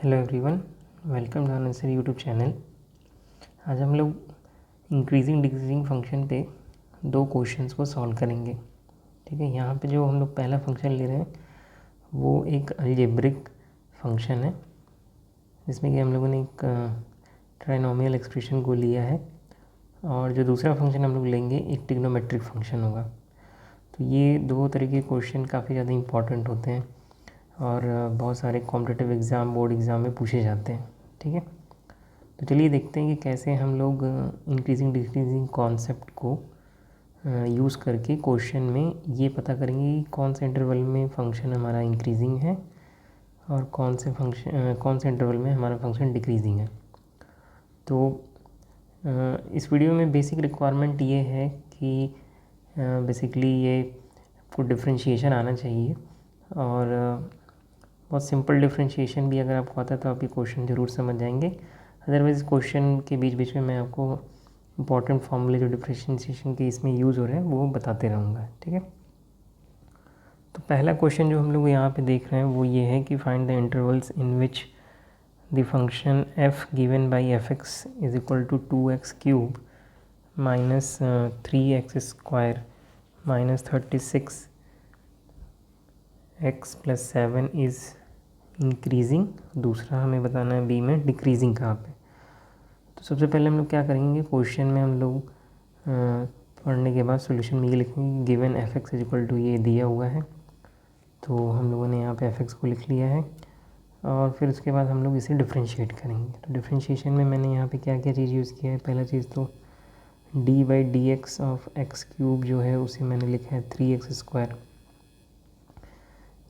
Hello everyone, welcome to our YouTube channel. आज हम लोग इंक्रीजिंग डिक्रीजिंग फंक्शन पे दो क्वेश्चंस को सॉल्व करेंगे। ठीक है, यहाँ पे जो हम लोग पहला फंक्शन ले रहे हैं वो एक अलजेब्रिक फंक्शन है, जिसमें कि हम लोगों ने एक ट्राइनोमियल एक्सप्रेशन को लिया है, और जो दूसरा फंक्शन हम लोग लेंगे एक ट्रिग्नोमेट्रिक फंक्शन होगा। तो ये दो तरह के क्वेश्चन काफ़ी ज़्यादा इंपॉर्टेंट होते हैं और बहुत सारे कॉम्पिटिटिव एग्ज़ाम, बोर्ड एग्ज़ाम में पूछे जाते हैं। ठीक है, तो चलिए देखते हैं कि कैसे हम लोग इंक्रीजिंग डिक्रीजिंग कॉन्सेप्ट को यूज़ करके क्वेश्चन में ये पता करेंगे कि कौन से इंटरवल में फंक्शन हमारा इंक्रीजिंग है और कौन से इंटरवल में हमारा फंक्शन डिक्रीजिंग है। तो इस वीडियो में बेसिक रिक्वायरमेंट ये है कि बेसिकली ये आपको डिफ्रेंशिएशन आना चाहिए, और बहुत सिंपल डिफ्रेंशिएशन भी अगर आपको आता है तो आप ये क्वेश्चन ज़रूर समझ जाएंगे। अदरवाइज़ क्वेश्चन के बीच बीच में मैं आपको इंपॉर्टेंट फॉर्मूले जो डिफ्रेंशिएशन के इसमें यूज़ हो रहे हैं वो बताते रहूँगा। ठीक है, तो पहला क्वेश्चन जो हम लोग यहाँ पे देख रहे हैं वो ये है कि find the intervals in which the function f given by fx is equal to 2x cube minus 3x square minus 36 x plus 7 is increasing. दूसरा हमें बताना है बी में डिक्रीजिंग कहाँ पे। तो सबसे पहले हम लोग क्या करेंगे, क्वेश्चन में हम लोग पढ़ने के बाद सॉल्यूशन में ये लिखेंगे given f x is equal to, ये दिया हुआ है तो हम लोगों ने यहाँ पे एफ एक्स को लिख लिया है, और फिर उसके बाद हम लोग इसे डिफ्रेंशिएट करेंगे। तो डिफ्रेंशिएशन में मैंने यहाँ पे क्या क्या चीज़ यूज़ किया है। पहला चीज़ तो D by d x of x cube जो है उसे मैंने लिखा है 3x स्क्वायर।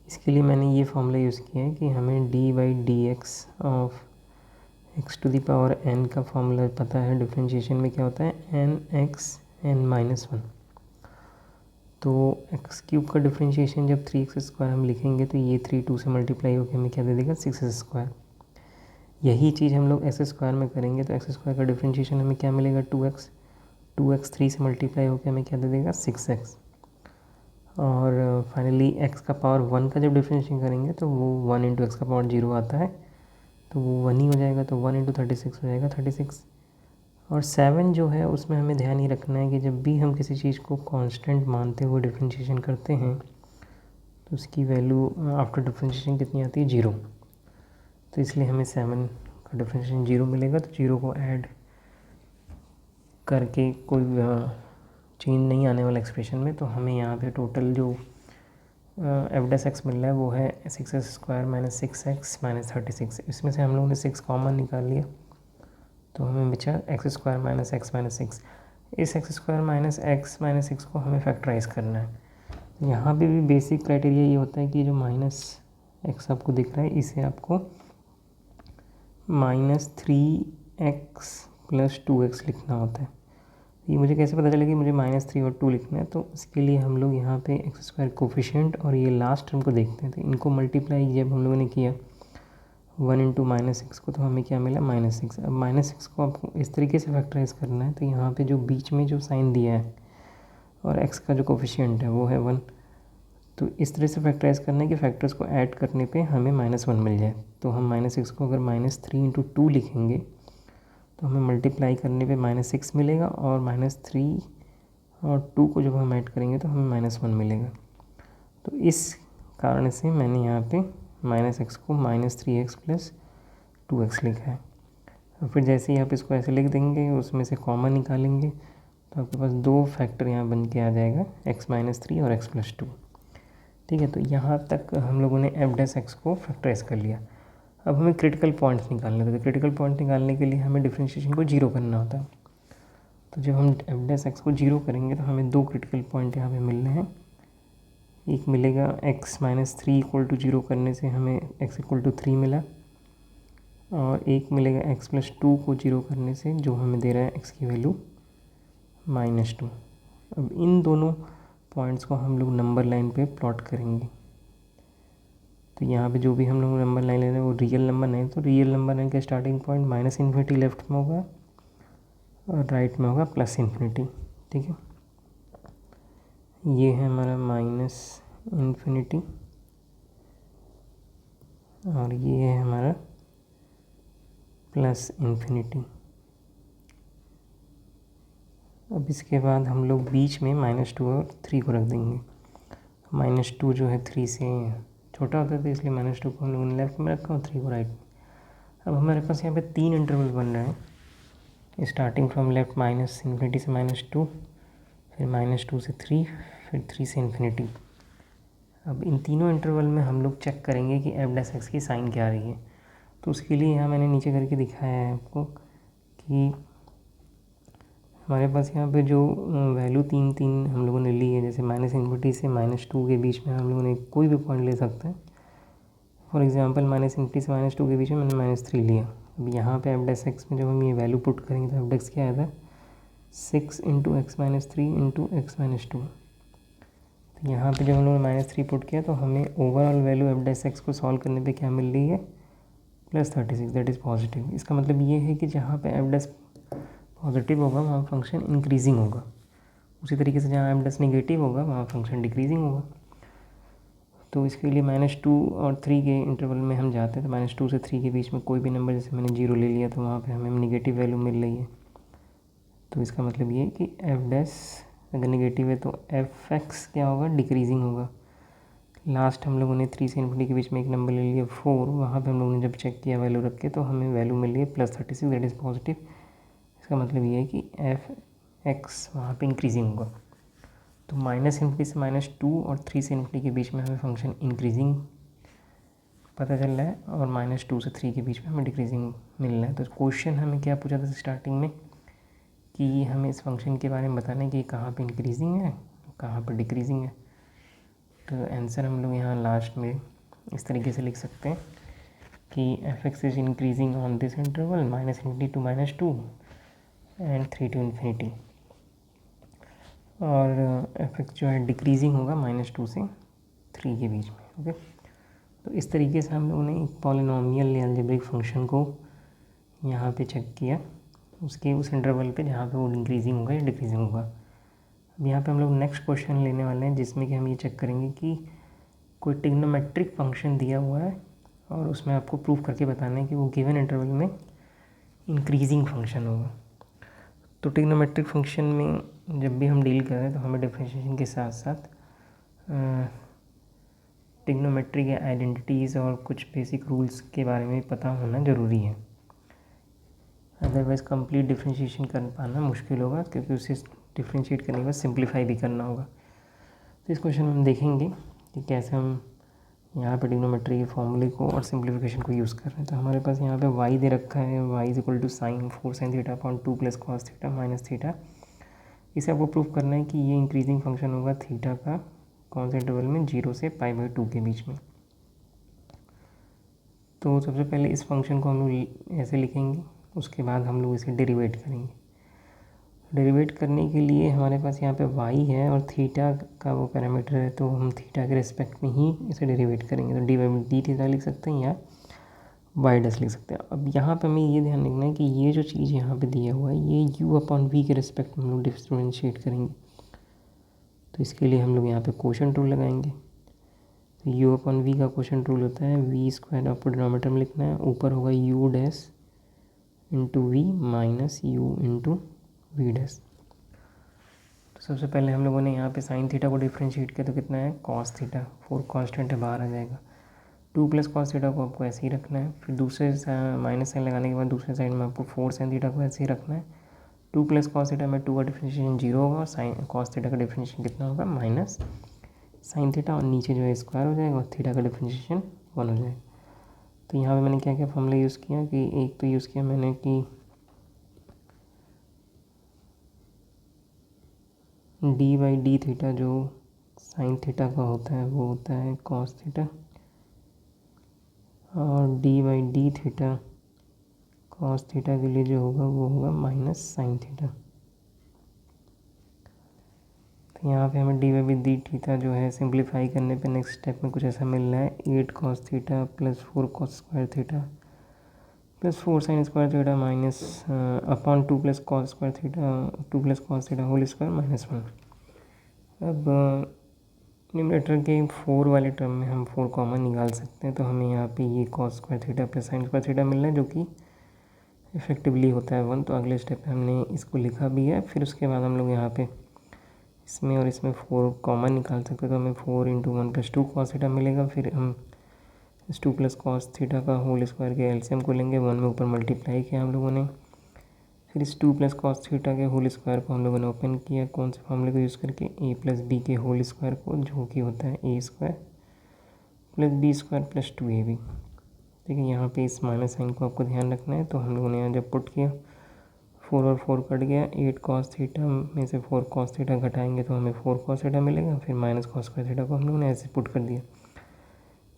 इसके लिए मैंने ये फॉर्मूला यूज़ किया है कि हमें d by d x of x to the power n का फॉर्मूला पता है। डिफ्रेंशिएशन में क्या होता है, एन एक्स एन माइनस 1। तो एक्स क्यूब का डिफ्रेंशिएशन जब 3x स्क्वायर हम लिखेंगे तो ये 3 2 से मल्टीप्लाई होकर हमें क्या दे देगा, 6x स्क्वायर। यही चीज़ हम लोग एक्स स्क्वायर में करेंगे तो एक्स स्क्वायर का डिफ्रेंशिएशन हमें क्या मिलेगा, 2x 3 से मल्टीप्लाई होकर हमें क्या दे देगा, 6x। और फाइनली एक्स का पावर 1 का जब डिफ्रेंशिएशन करेंगे तो वो 1 इंटू एक्स का पावर 0 आता है, तो वो 1 ही हो जाएगा, तो 1 इंटू 36 हो जाएगा 36। और 7 जो है उसमें हमें ध्यान ये रखना है कि जब भी हम किसी चीज़ को कांस्टेंट मानते हुए डिफ्रेंशिएशन करते हैं तो उसकी वैल्यू आफ्टर डिफ्रेंशिएशन कितनी आती है, 0। तो इसलिए हमें 7 का डिफ्रेंशिएशन 0 मिलेगा। तो 0 को ऐड करके कोई चेंज नहीं आने वाला एक्सप्रेशन में, तो हमें यहाँ पे टोटल जो एफ डैश एक्स मिल रहा है वो है 6x square minus 6x minus 36। इसमें से हम लोगों ने 6 कॉमन निकाल लिया तो हमें बचा x square minus x minus 6। इस x square minus x minus 6 को हमें फैक्टराइज करना है। यहाँ पे भी बेसिक क्राइटेरिया ये होता है कि जो माइनस एक्स आपको दिख रहा है इसे आपको माइनस 3x प्लस 2x लिखना होता है। ये मुझे कैसे पता चलेगा कि मुझे -3 और 2 लिखना है, तो इसके लिए हम लोग यहाँ पे एक्स स्क्वायर कोफिशिएंट और ये लास्ट टर्म को देखते हैं। तो इनको मल्टीप्लाई जब हम लोगों ने किया 1 इंटू -6 को, तो हमें क्या मिला, -6। अब -6 को आपको इस तरीके से फैक्टराइज करना है, तो यहाँ पे जो बीच में जो साइन दिया है और एक्स का जो कोफिशिएंट है वो है 1, तो इस तरह से फैक्टराइज करना है कि फैक्टर्स को ऐड करने पे हमें -1 मिल जाए। तो हम -6 को अगर -3 इंटू 2 लिखेंगे तो हमें मल्टीप्लाई करने पे -6 मिलेगा, और -3 और 2 को जब हम ऐड करेंगे तो हमें -1 मिलेगा। तो इस कारण से मैंने यहाँ पे -x को -3x प्लस 2x लिखा है। और फिर जैसे ही आप इसको ऐसे लिख देंगे, उसमें से कॉमन निकालेंगे तो आपके पास दो फैक्टर यहाँ बन के आ जाएगा, x माइनस 3 और x प्लस 2। ठीक है, तो यहाँ तक हम लोगों ने एफ डैश एक्स को फैक्टराइज कर लिया। अब हमें क्रिटिकल पॉइंट्स निकालने थे, तो क्रिटिकल पॉइंट निकालने के लिए हमें डिफ्रेंशिएशन को 0 करना होता है। तो जब हम एफ डैश एक्स को 0 करेंगे तो हमें दो क्रिटिकल पॉइंट यहाँ पे मिल रहे हैं। एक मिलेगा x माइनस 3 इक्वल टू 0 करने से हमें x इक्वल टू 3 मिला, और एक मिलेगा x प्लस 2 को 0 करने से जो हमें दे रहा है x की वैल्यू -2। अब इन दोनों पॉइंट्स को हम लोग नंबर लाइन पे प्लॉट करेंगे। तो यहाँ पे जो भी हम लोग नंबर लाइन ले रहे हैं वो रियल नंबर लाइन, तो रियल नंबर लाइन का स्टार्टिंग पॉइंट -∞ लेफ्ट में होगा और राइट में होगा +∞। ठीक है, ये है हमारा -∞ और ये है हमारा प्लस इन्फिनिटी। अब इसके बाद हम लोग बीच में -2 और 3 को रख देंगे। -2 जो है 3 से छोटा होता है तो इसलिए -2 को हम लोगों ने लेफ्ट में रखा और 3 को राइट में। अब हमारे पास यहाँ पे 3 इंटरवल बन रहे हैं, स्टार्टिंग फ्रॉम लेफ्ट -इन्फिनिटी से -2, फिर -2 से 3, फिर 3 से इन्फिनिटी। अब इन तीनों इंटरवल में हम लोग चेक करेंगे कि f' की साइन क्या आ रही है। तो उसके लिए यहाँ मैंने नीचे करके दिखाया है आपको कि हमारे पास यहाँ पे जो वैल्यू तीन तीन हम लोगों ने ली है, जैसे -इन्फिनिटी से -2 के बीच में हम लोगों ने कोई भी पॉइंट ले सकते हैं। फॉर एग्जांपल -इन्फिनिटी से -2 के बीच में मैंने -3 लिया। अब यहाँ पे f' में जब हम ये वैल्यू पुट करेंगे तो f' क्या आया था, 6 × x - 3 × x - 2। तो यहाँ पे जब हम लोगों ने -3 पुट किया तो हमें ओवरऑल वैल्यू f' को सॉल्व करने पे क्या मिल रही है, +36, दैट इज़ पॉजिटिव। इसका मतलब ये है कि जहाँ पे f' पॉजिटिव होगा वहाँ फंक्शन इंक्रीजिंग होगा, उसी तरीके से जहाँ f' नेगेटिव होगा वहाँ फंक्शन डिक्रीजिंग होगा। तो इसके लिए -2 और 3 के इंटरवल में हम जाते हैं तो -2 से 3 के बीच में कोई भी नंबर, जैसे मैंने 0 ले लिया तो वहाँ पे हमें नेगेटिव वैल्यू मिल रही है। तो इसका मतलब ये है कि f' अगर नेगेटिव है तो f(x) क्या होगा, डिक्रीजिंग होगा। लास्ट हम लोगों ने 3 से इन्फिनिटी के बीच में एक नंबर ले लिया 4, वहाँ पे हम लोगों ने जब चेक किया वैल्यू रख के तो हमें वैल्यू मिल रही है +36, दैट इज़ पॉजिटिव। इसका मतलब ये है कि f(x) वहाँ पे इंक्रीजिंग होगा। तो -इन्फिनिटी से -2 और 3 से इन्फिनिटी के बीच में हमें फंक्शन इंक्रीजिंग पता चल रहा है और -2 से 3 के बीच में हमें डिक्रीजिंग मिल रहा है। तो क्वेश्चन हमें क्या पूछा था स्टार्टिंग में कि हमें इस फंक्शन के बारे में बताना है कि कहाँ पे इंक्रीजिंग है कहाँ पर डिक्रीजिंग है। तो आंसर हम लोग यहाँ लास्ट में इस तरीके से लिख सकते हैं कि f(x) is increasing on this interval -minus infinity to -2 and 3 to infinity, और f(x) जो है डिक्रीजिंग होगा -2 से 3 के बीच में। ओके, तो इस तरीके से हम लोगों ने एक पॉलिनोमियल या अलजेब्रिक फंक्शन को यहाँ पे चेक किया, उसके उस इंटरवल पे जहाँ पे वो इंक्रीजिंग होगा या डिक्रीजिंग होगा। अब यहाँ पे हम लोग नेक्स्ट क्वेश्चन लेने वाले हैं जिसमें कि हम ये चेक करेंगे कि कोई ट्रिग्नोमेट्रिक फंक्शन दिया हुआ है और उसमें आपको प्रूफ करके बताना है कि वो गिवन इंटरवल में इंक्रीजिंग फंक्शन होगा। तो ट्रिग्नोमेट्रिक फंक्शन में जब भी हम डील कर रहे हैं तो हमें डिफरेंशिएशन के साथ साथ ट्रिग्नोमेट्री के आइडेंटिटीज़ और कुछ बेसिक रूल्स के बारे में पता होना ज़रूरी है, अदरवाइज़ कंप्लीट डिफरेंशिएशन कर पाना मुश्किल होगा, क्योंकि उसे डिफरेंशिएट करने के बाद सिंप्लीफाई भी करना होगा। तो इस क्वेश्चन में हम देखेंगे कि कैसे हम यहाँ पे ट्रिग्नोमेट्री के फॉर्मूले को और सिंप्लीफिकेशन को यूज़ कर रहे हैं। तो हमारे पास यहाँ पे y दे रखा है, y = sin 4 sin theta upon 2 + cos theta minus theta. इसे आपको प्रूफ करना है कि ये इंक्रीजिंग फंक्शन होगा थीटा का कौन से इंटरवल में, 0 से π/2 के बीच में। तो सबसे पहले इस फंक्शन को हम लोग ऐसे लिखेंगे, उसके बाद हम लोग इसे डेरिवेट करेंगे। डेरिवेट करने के लिए हमारे पास यहाँ पे y है और थीटा का वो पैरामीटर है, तो हम थीटा के रिस्पेक्ट में ही इसे डेरिवेट करेंगे। तो dy थीटा लिख सकते हैं या y' लिख सकते हैं। अब यहाँ पे हमें ये ध्यान रखना है कि ये जो चीज़ यहाँ पे दिया हुआ है ये u/v के रिस्पेक्ट में हम लोग डिफरेंशिएट करेंगे। तो इसके लिए हम लोग यहाँ पे कोशेंट रूल लगाएंगे। तो u/v का कोशेंट रूल होता है v² आपको डिनोमिनेटर में लिखना है, ऊपर होगा u' into v minus u into v'। तो सबसे पहले हम लोगों ने यहाँ पे साइन थीटा को डिफरेंशिएट किया तो कितना है cos थीटा, 4 कांस्टेंट है बाहर आ जाएगा। 2 + cos थीटा को आपको ऐसे ही रखना है, फिर दूसरे माइनस साइन लगाने के बाद दूसरे साइड में आपको 4 sin थीटा को ऐसे ही रखना है। 2 + cos थीटा में 2 का डिफरेंशिएशन 0 होगा और साइन cos थीटा का डिफरेंशिएशन कितना होगा माइनस साइन थीटा, और नीचे जो है स्क्वायर हो जाएगा और थीटा का डिफरेंशिएशन 1 हो जाएगा। तो यहाँ पे मैंने क्या क्या फॉर्मूला यूज़ किया कि एक तो यूज़ किया मैंने कि d/d थीटा जो साइन थीटा का होता है वो होता है cos थीटा, और d/d थीटा cos थीटा के लिए जो होगा वो होगा माइनस साइन थीटा। तो यहाँ पे हमें d/d थीटा जो है सिंप्लीफाई करने पे नेक्स्ट स्टेप में कुछ ऐसा मिल रहा है 8 cos theta + 4 cos square theta + 4 sin square theta minus upon 2 + cos square theta 2 + cos theta whole square -1। अब न्यूमरेटर के 4 वाले टर्म में हम 4 कॉमन निकाल सकते हैं, तो हमें यहाँ पे ये cos square theta + sin square theta मिल रहा है जो कि इफेक्टिवली होता है 1। तो अगले स्टेप पे हमने इसको लिखा भी है। फिर उसके बाद हम लोग यहाँ पे इसमें और इसमें 4 कॉमन निकाल सकते हैं, तो हमें 4 इंटू 1 प्लस 2 कॉस थीटा मिलेगा। फिर हम इस 2 प्लस कॉस थीटा का होल स्क्वायर के एलसीएम को लेंगे, 1 में ऊपर मल्टीप्लाई किया हम लोगों ने। फिर इस 2 प्लस कॉस थीटा के होल स्क्वायर को हम लोगों ने ओपन किया कौन से फॉर्मूले को यूज़ करके, a प्लस बी के होल स्क्वायर को, जो कि होता है a square plus b square plus 2ab। ठीक है, यहाँ पे इस माइनस साइन को आपको ध्यान रखना है। तो हम लोगों ने यहाँ जब पुट किया 4 और 4 कट गया, 8 कॉस थीटा में से 4 कॉस थीटा घटाएंगे तो हमें 4 कॉस थीटा मिलेगा। फिर माइनस कॉस स्क्वायर थीटा को हम लोगों ने ऐसे पुट कर दिया।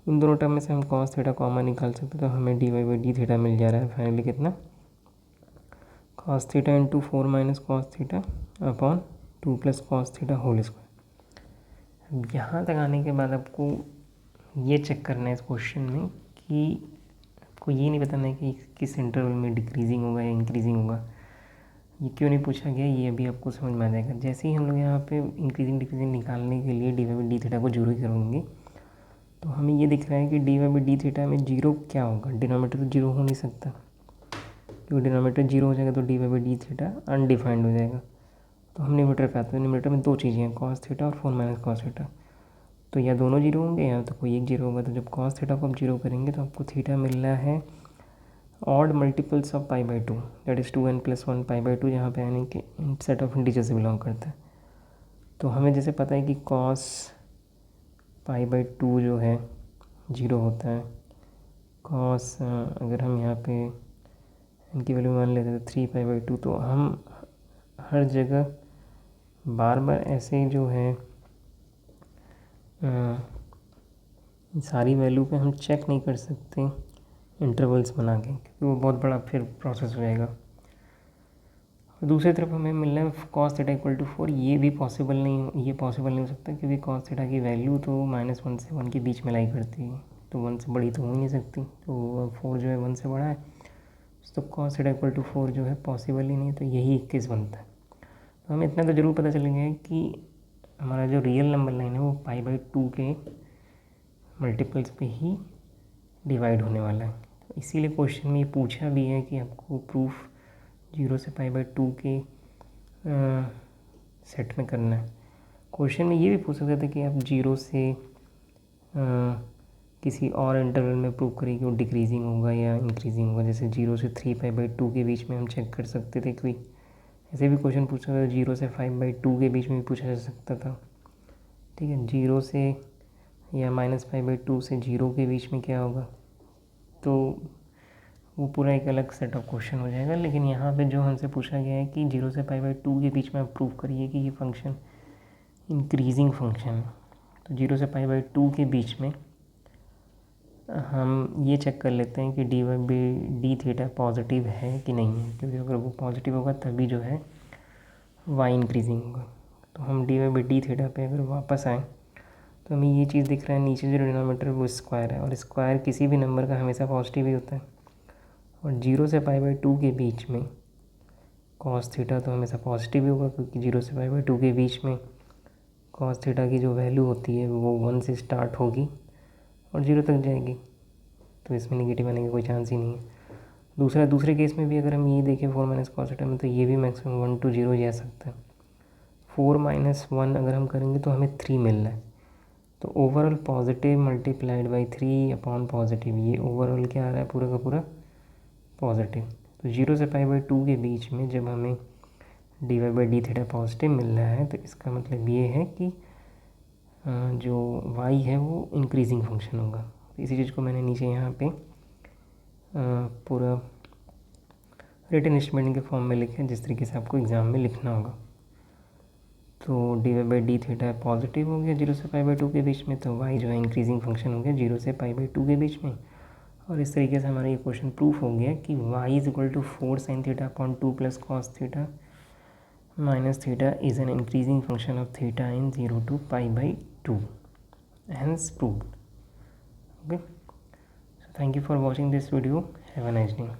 इन दोनों टर्म में से हम कॉस थीटा कॉमन निकाल सकते, तो हमें D Y by D theta मिल जा रहा है फाइनली कितना, cos theta into 4 minus cos theta upon 2 plus cos theta whole square. यहाँ तक आने के बाद आपको ये चेक करना है इस क्वेश्चन में कि आपको ये नहीं बताना है कि किस इंटरवल में डिक्रीजिंग होगा या इंक्रीजिंग होगा। ये क्यों नहीं पूछा गया ये अभी आपको समझ में आ जाएगा। जैसे ही हम लोग यहाँ पे इंक्रीजिंग डिक्रीजिंग निकालने के लिए d Y by D theta को जीरो करेंगे, तो हमें ये दिख रहा है कि d Y by D theta में जीरो क्या होगा, डिनोमीटर तो जीरो हो नहीं सकता, क्योंकि डिनोमीटर जीरो हो जाएगा तो d Y by D theta undefined हो जाएगा। तो हम न्यूमरेटर पे आते हैं, न्यूमरेटर में दो चीज़ें हैं, कॉस थीटा और 4 माइनस कॉस थीटा। तो या दोनों जीरो होंगे या तो कोई एक जीरो होगा। तो जब कॉस थीटा को आप जीरो करेंगे तो आपको थीटा मिल रहा है odd multiples of pi by 2, that is 2n + 1 pi by 2, जहाँ पे यानी कि सेट ऑफ इंटीजर से बिलोंग करता है। तो हमें जैसे पता है कि कॉस पाई बाई 2 जो है जीरो होता है, कॉस अगर हम यहाँ पे इनकी वैल्यू मान लेते हैं 3 पाई बाई 2, तो हम हर जगह बार बार ऐसे जो है सारी वैल्यू पे हम चेक नहीं कर सकते इंटरवल्स बना के, क्योंकि वो बहुत बड़ा फिर प्रोसेस हो जाएगा। दूसरी तरफ हमें मिल रहा है कॉस थीटा इक्वल टू 4, ये पॉसिबल नहीं हो सकता, क्योंकि कॉस थीटा की वैल्यू तो -1 से 1 के बीच में लाई करती है, तो 1 से बड़ी तो हो ही नहीं सकती। तो 4 जो है 1 से बड़ा है, तो कॉस थीटा इक्वल टू 4 जो है पॉसिबल ही नहीं है, तो यही एक केस बनता है। तो हमें इतना तो ज़रूर पता चल गया कि हमारा जो रियल नंबर लाइन है वो पाई बाई 2 के मल्टीपल्स पे ही डिवाइड होने वाला है। तो इसीलिए क्वेश्चन में ये पूछा भी है कि आपको प्रूफ 0 से पाई बाई 2 के सेट में करना है। क्वेश्चन में ये भी पूछ सकते थे कि आप 0 से किसी और इंटरवल में प्रूव करिए कि वो डिक्रीजिंग होगा या इंक्रीजिंग होगा। जैसे 0 से 3 पाई बाई 2 के बीच में हम चेक कर सकते थे, कोई ऐसे भी क्वेश्चन पूछ सकता था। 0 से 5 बाई 2 के बीच में भी पूछा जा सकता था। ठीक है, 0 से या -5 बाई 2 से 0 के बीच में क्या होगा, तो वो पूरा एक अलग सेट ऑफ क्वेश्चन हो जाएगा। लेकिन यहाँ पे जो हमसे पूछा गया है कि 0 से पाई बाई 2 के बीच में आप प्रूव करिए कि ये फंक्शन इंक्रीजिंग फंक्शन है। तो 0 से पाई बाई 2 के बीच में हम ये चेक कर लेते हैं कि d Y by D theta positive है कि नहीं है, क्योंकि अगर वो पॉजिटिव होगा तभी जो है वाई इंक्रीजिंग होगा। तो हम d Y by D theta पे अगर वापस आएँ तो हमें ये चीज़ दिख रहा है, नीचे जो डिनोमीटर है वो स्क्वायर है, और स्क्वायर किसी भी नंबर का हमेशा पॉजिटिव ही होता है। और 0 से पाई बाई 2 के बीच में कॉस थीटा तो हमेशा पॉजिटिव ही होगा, क्योंकि 0 से पाई बाई 2 के बीच में कॉस थीटा की जो वैल्यू होती है वो 1 से स्टार्ट होगी और 0 तक जाएगी, तो इसमें नेगेटिव आने का कोई चांस ही नहीं है। दूसरे केस में भी अगर हम ये देखें 4 माइनस कॉस थीटा में, तो ये भी मैक्सिमम 1 to 0 जा सकता है। 4 माइनस 1 अगर हम करेंगे तो हमें 3 मिल रहा है। तो overall positive multiplied by 3 upon positive, ये ओवरऑल क्या आ रहा है, पूरा का पूरा पॉजिटिव। तो 0 से पाई बाई 2 के बीच में जब हमें D Y by D theta positive मिल रहा है, तो इसका मतलब ये है कि जो y है वो इंक्रीजिंग फंक्शन होगा। तो इसी चीज़ को मैंने नीचे यहाँ पे पूरा रिटन स्टेटमेंट के फॉर्म में लिखा है, जिस तरीके से आपको एग्ज़ाम में लिखना होगा। तो d Y by D theta positive हो गया 0 से पाई बाई 2 के बीच में, तो y जो है इंक्रीजिंग फंक्शन हो गया 0 से पाई बाई 2 के बीच में। और इस तरीके से हमारा ये क्वेश्चन प्रूफ हो गया कि y is equal to 4 sine theta upon 2 plus cos theta minus theta is an increasing function of theta in 0 to pi by 2, hence proved. Okay, so thank you for watching this video. Have a nice day.